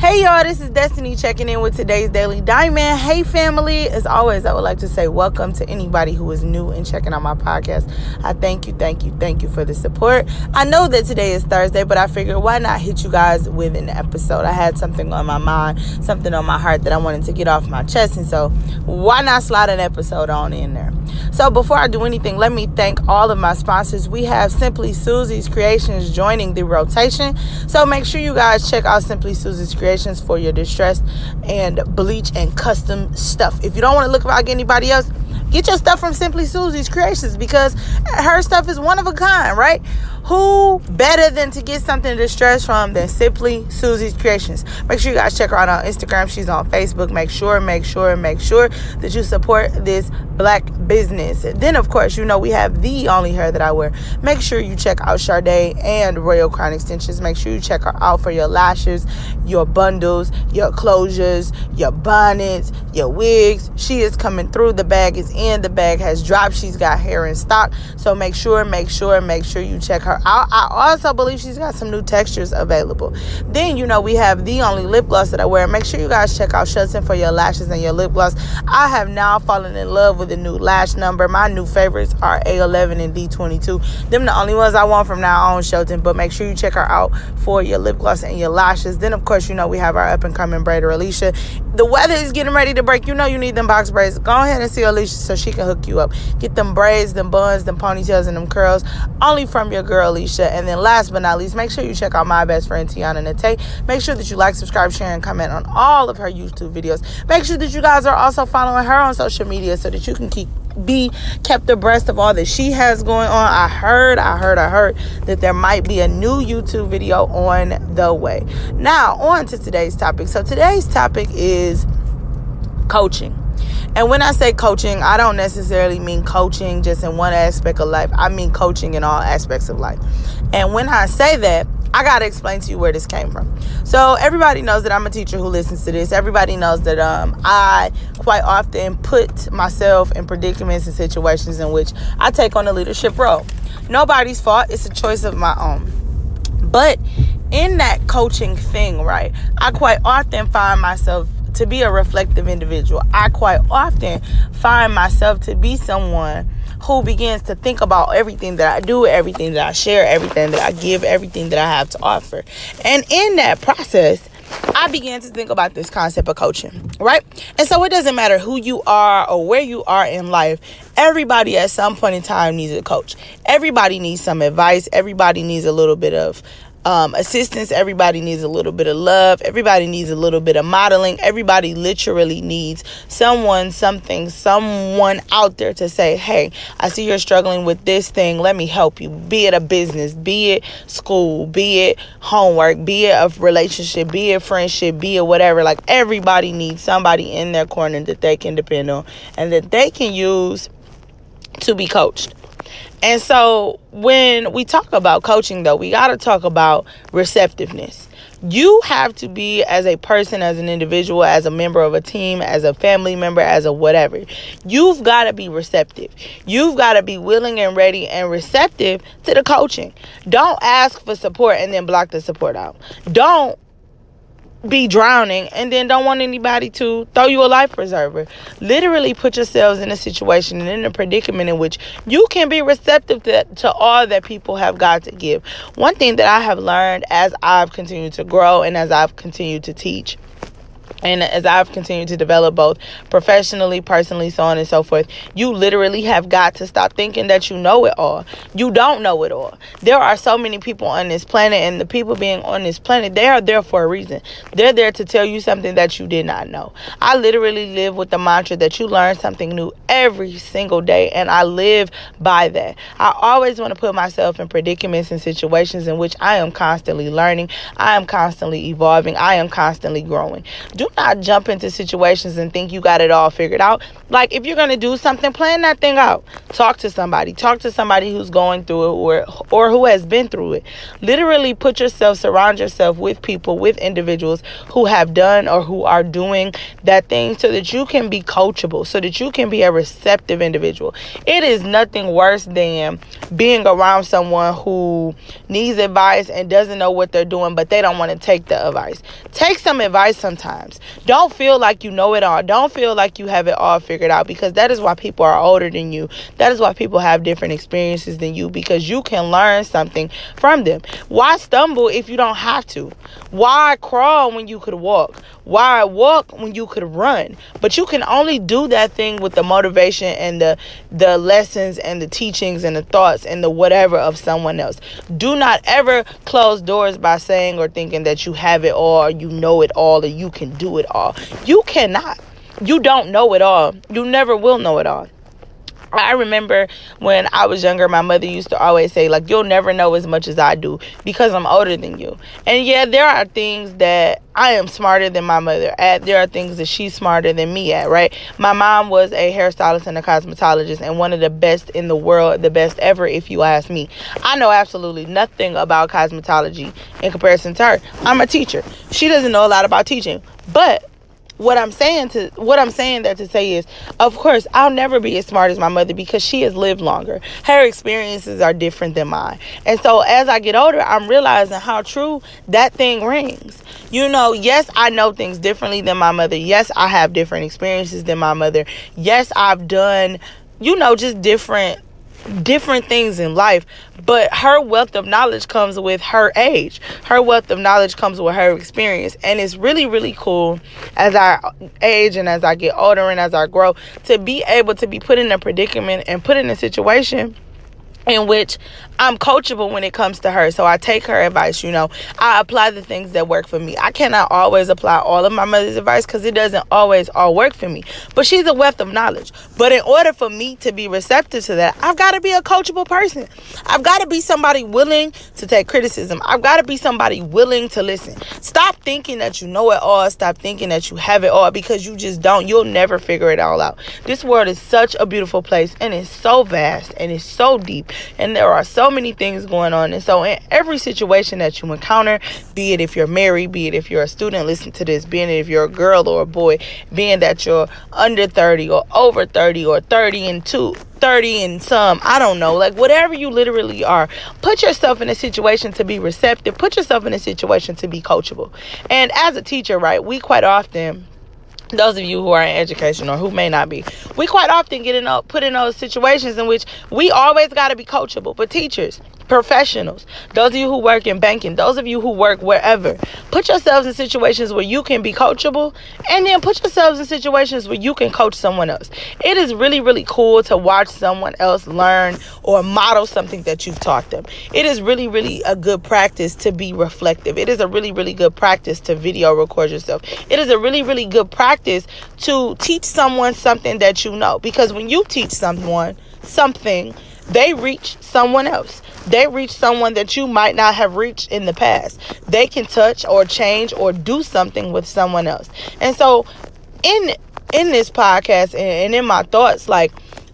Hey y'all, this is Destiny checking in with today's Daily Diamond. Hey family, as always, I would like to say welcome to anybody who is new and checking out my podcast. I thank you for the support. I know that today is Thursday, but I figured why not hit you guys with an episode. I had something on my mind, something on my heart that I wanted to get off my chest, and so why not slide an episode on in there? So before I do anything, let me thank all of my sponsors. We have Simply Susie's Creations joining the rotation, so make sure you guys check out Simply Susie's Creations for your distressed and bleach and custom stuff. If you don't want to look like anybody else, get your stuff from Simply Susie's Creations because her stuff is one of a kind, right? Who better than to get something distressed from than Simply Susie's Creations? Make sure you guys check her out on Instagram. She's on Facebook. Make sure that you support this black business. Then, of course, you know we have the only hair that I wear. Make sure you check out Sade and Royal Crown Extensions. Make sure you check her out for your lashes, your bundles, your closures, your bonnets, your wigs. She is coming through. The bag is in. The bag has dropped. She's got hair in stock. So make sure you check her out. I also believe she's got some new textures available. Then, you know, we have the only lip gloss that I wear. Make sure you guys check out Shutson for your lashes and your lip gloss. I have now fallen in love with the new lash number. My new favorites are A11 and D22. Them the only ones I want from now on, Shelton. But make sure you check her out for your lip gloss and your lashes. Then, of course, you know, we have our up-and-coming braider, Lisha. The weather is getting ready to break. You know you need them box braids. Go ahead and see Lisha so she can hook you up. Get them braids, them buns, them ponytails, and them curls only from your girl, Lisha. And then last but not least, make sure you check out my best friend, Tiana Nate. Make sure that you like, subscribe, share, and comment on all of her YouTube videos. Make sure that you guys are also following her on social media so that you can be kept abreast of all that she has going on. I heard that there might be a new YouTube video on the way. Now, on to today's topic. So today's topic is coaching. And when I say coaching, I don't necessarily mean coaching just in one aspect of life. I mean coaching in all aspects of life. And when I say that, I got to explain to you where this came from. So everybody knows that I'm a teacher who listens to this. Everybody knows that I quite often put myself in predicaments and situations in which I take on a leadership role. Nobody's fault. It's a choice of my own. But in that coaching thing, right, I quite often find myself to be a reflective individual. I quite often find myself to be someone who begins to think about everything that I do, everything that I share, everything that I give, everything that I have to offer. And in that process, I began to think about this concept of coaching, right? And so it doesn't matter who you are or where you are in life. Everybody at some point in time needs a coach. Everybody needs some advice. Everybody needs a little bit of assistance. Everybody needs a little bit of love. Everybody needs a little bit of modeling. Everybody literally needs someone out there to say, hey, I see you're struggling with this thing. Let me help you. Be it a business, be it school, be it homework, be it a relationship, be it friendship, be it whatever. Like everybody needs somebody in their corner that they can depend on and that they can use to be coached. And so when we talk about coaching, though, we got to talk about receptiveness. You have to be, as a person, as an individual, as a member of a team, as a family member, as a whatever. You've got to be receptive. You've got to be willing and ready and receptive to the coaching. Don't ask for support and then block the support out. Don't be drowning and then don't want anybody to throw you a life preserver. Literally put yourselves in a situation and in a predicament in which you can be receptive to all that people have got to give. One thing that I have learned as I've continued to grow and as I've continued to teach and as I've continued to develop both professionally, personally, so on and so forth, you literally have got to stop thinking that you know it all. You don't know it all. There are so many people on this planet, and the people being on this planet, they are there for a reason. They're there to tell you something that you did not know. I literally live with the mantra that you learn something new every single day, and I live by that. I always want to put myself in predicaments and situations in which I am constantly learning, I am constantly evolving, I am constantly growing. do not jump into situations and think you got it all figured out. Like, if you're going to do something, plan that thing out. Talk to somebody who's going through it or who has been through it. Literally surround yourself with people, with individuals who have done or who are doing that thing, so that you can be coachable, so that you can be a receptive individual. It is nothing worse than being around someone who needs advice and doesn't know what they're doing, but they don't want to take the advice. Take some advice sometimes. Don't feel like you know it all. Don't feel like you have it all figured out, because that is why people are older than you. That is why people have different experiences than you, because you can learn something from them. Why stumble if you don't have to? Why crawl when you could walk? Why walk when you could run? But you can only do that thing with the motivation and the lessons and the teachings and the thoughts and the whatever of someone else. Do not ever close doors by saying or thinking that you have it all, or you know it all, or you can do it all. You cannot. You don't know it all. You never will know it all. I remember when I was younger, my mother used to always say, like, you'll never know as much as I do because I'm older than you. And yeah, there are things that I am smarter than my mother at. There are things that she's smarter than me at, right? My mom was a hairstylist and a cosmetologist, and one of the best in the world, the best ever, if you ask me. I know absolutely nothing about cosmetology in comparison to her. I'm a teacher. She doesn't know a lot about teaching, but what I'm saying that to say is, of course, I'll never be as smart as my mother because she has lived longer. Her experiences are different than mine. And so as I get older, I'm realizing how true that thing rings. You know, yes, I know things differently than my mother. Yes, I have different experiences than my mother. Yes, I've done, just different things in life, but her wealth of knowledge comes with her age. Her wealth of knowledge comes with her experience, and it's really, really cool as I age and as I get older and as I grow to be able to be put in a predicament and put in a situation in which I'm coachable when it comes to her. So I take her advice, I apply the things that work for me. I cannot always apply all of my mother's advice because it doesn't always all work for me. But she's a wealth of knowledge. But in order for me to be receptive to that, I've got to be a coachable person. I've got to be somebody willing to take criticism. I've got to be somebody willing to listen. Stop thinking that you know it all. Stop thinking that you have it all, because you just don't. You'll never figure it all out. This world is such a beautiful place, and it's so vast, and it's so deep. And there are so many things going on. And so in every situation that you encounter, be it if you're married, be it if you're a student, listen to this, being it if you're a girl or a boy, being that you're under 30 or over 30 or 30 and 30 and some, I don't know, like whatever you literally are, put yourself in a situation to be receptive. Put yourself in a situation to be coachable. And as a teacher, right, we quite often, those of you who are in education or who may not be, we quite often put in those situations in which we always got to be coachable. But teachers, professionals, those of you who work in banking, those of you who work wherever, put yourselves in situations where you can be coachable, and then put yourselves in situations where you can coach someone else. It is really, really cool to watch someone else learn or model something that you've taught them. It is really, really a good practice to be reflective. It is a really, really good practice to video record yourself. It is a really, really good practice to teach someone something that you know, because when you teach someone something, they reach someone else. They reach someone that you might not have reached in the past. They can touch or change or do something with someone else. And so in this podcast and in my thoughts, like,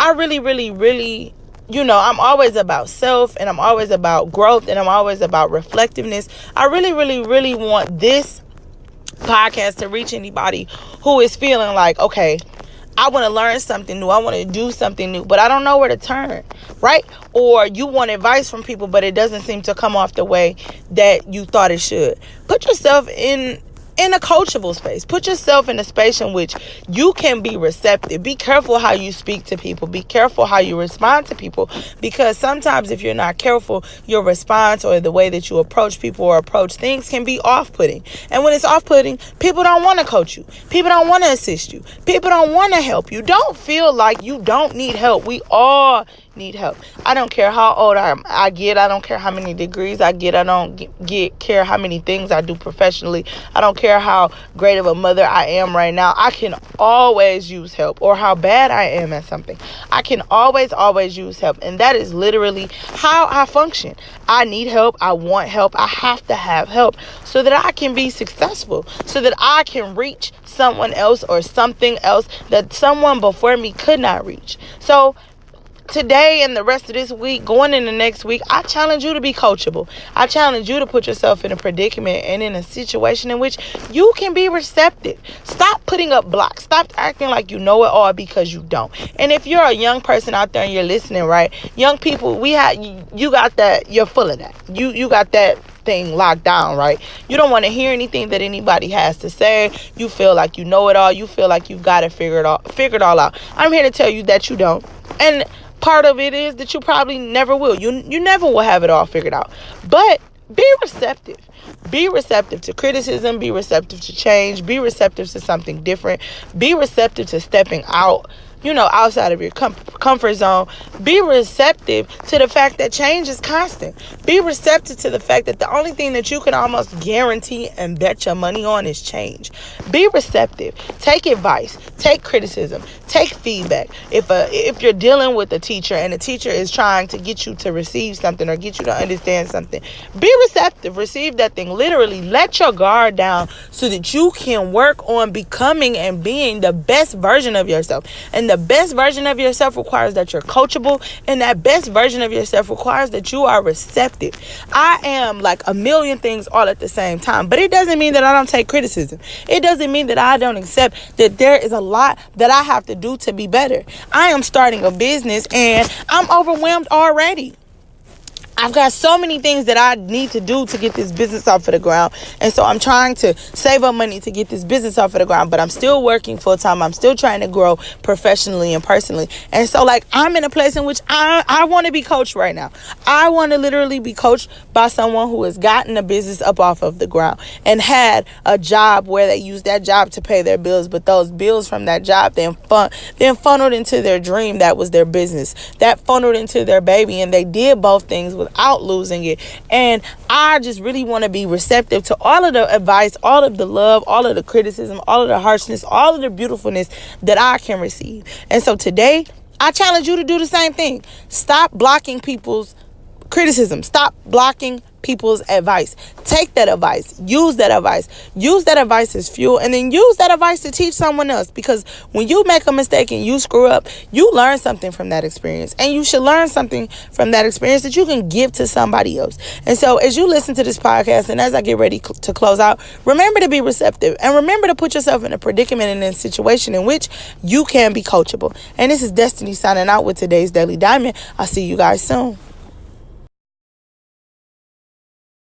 I really, really, really, I'm always about self, and I'm always about growth, and I'm always about reflectiveness. I really, really, really want this podcast to reach anybody who is feeling like, okay, I want to learn something new. I want to do something new, but I don't know where to turn, right? Or you want advice from people, but it doesn't seem to come off the way that you thought it should. Put yourself in a coachable space. Put yourself in a space in which you can be receptive. Be careful how you speak to people. Be careful how you respond to people, because sometimes if you're not careful, your response or the way that you approach people or approach things can be off-putting. And when it's off-putting, people don't want to coach you. People don't want to assist you. People don't want to help you. Don't feel like you don't need help. We all need help. I don't care how old I get. I don't care how many degrees I get. I don't care how many things I do professionally. I don't care how great of a mother I am right now. I can always use help, or how bad I am at something. I can always use help. And that is literally how I function. I need help. I want help. I have to have help so that I can be successful, so that I can reach someone else or something else that someone before me could not reach. So today and the rest of this week, going into next week, I challenge you to be coachable. I challenge you to put yourself in a predicament and in a situation in which you can be receptive. Stop putting up blocks. Stop acting like you know it all because you don't. And if you're a young person out there and you're listening, right? Young people, you got that. You're full of that. You got that thing locked down, right? You don't want to hear anything that anybody has to say. You feel like you know it all. You feel like you've got it figured all out. I'm here to tell you that you don't. And part of it is that you probably never will. You never will have it all figured out. But be receptive. Be receptive to criticism. Be receptive to change. Be receptive to something different. Be receptive to stepping out, outside of your comfort zone. Be receptive to the fact that change is constant. Be receptive to the fact that the only thing that you can almost guarantee and bet your money on is change. Be receptive. Take advice. Take criticism. Take feedback. If you're dealing with a teacher and the teacher is trying to get you to receive something or get you to understand something, be receptive. Receive that thing. Literally, let your guard down so that you can work on becoming and being the best version of yourself. And the best version of yourself requires that you're coachable, and that best version of yourself requires that you are receptive. I am like a million things all at the same time, but it doesn't mean that I don't take criticism. It doesn't mean that I don't accept that there is a lot that I have to do to be better. I am starting a business and I'm overwhelmed already. I've got so many things that I need to do to get this business off of the ground. And so I'm trying to save up money to get this business off of the ground. But I'm still working full time. I'm still trying to grow professionally and personally. And so I'm in a place in which I want to be coached right now. I want to literally be coached by someone who has gotten a business up off of the ground and had a job where they used that job to pay their bills. But those bills from that job then funneled into their dream. That was their business. That funneled into their baby. And they did both things without losing it. And I just really want to be receptive to all of the advice, all of the love, all of the criticism, all of the harshness, all of the beautifulness that I can receive. And so today, I challenge you to do the same thing. Stop blocking people's criticism. Stop blocking people's advice. Take that advice. Use that advice. Use that advice as fuel, and then use that advice to teach someone else. Because when you make a mistake and you screw up, you learn something from that experience, and you should learn something from that experience that you can give to somebody else. And so as you listen to this podcast and as I get ready to close out, remember to be receptive, and remember to put yourself in a predicament and in a situation in which you can be coachable. And this is Destiny signing out with today's Daily Diamond. I'll see you guys soon.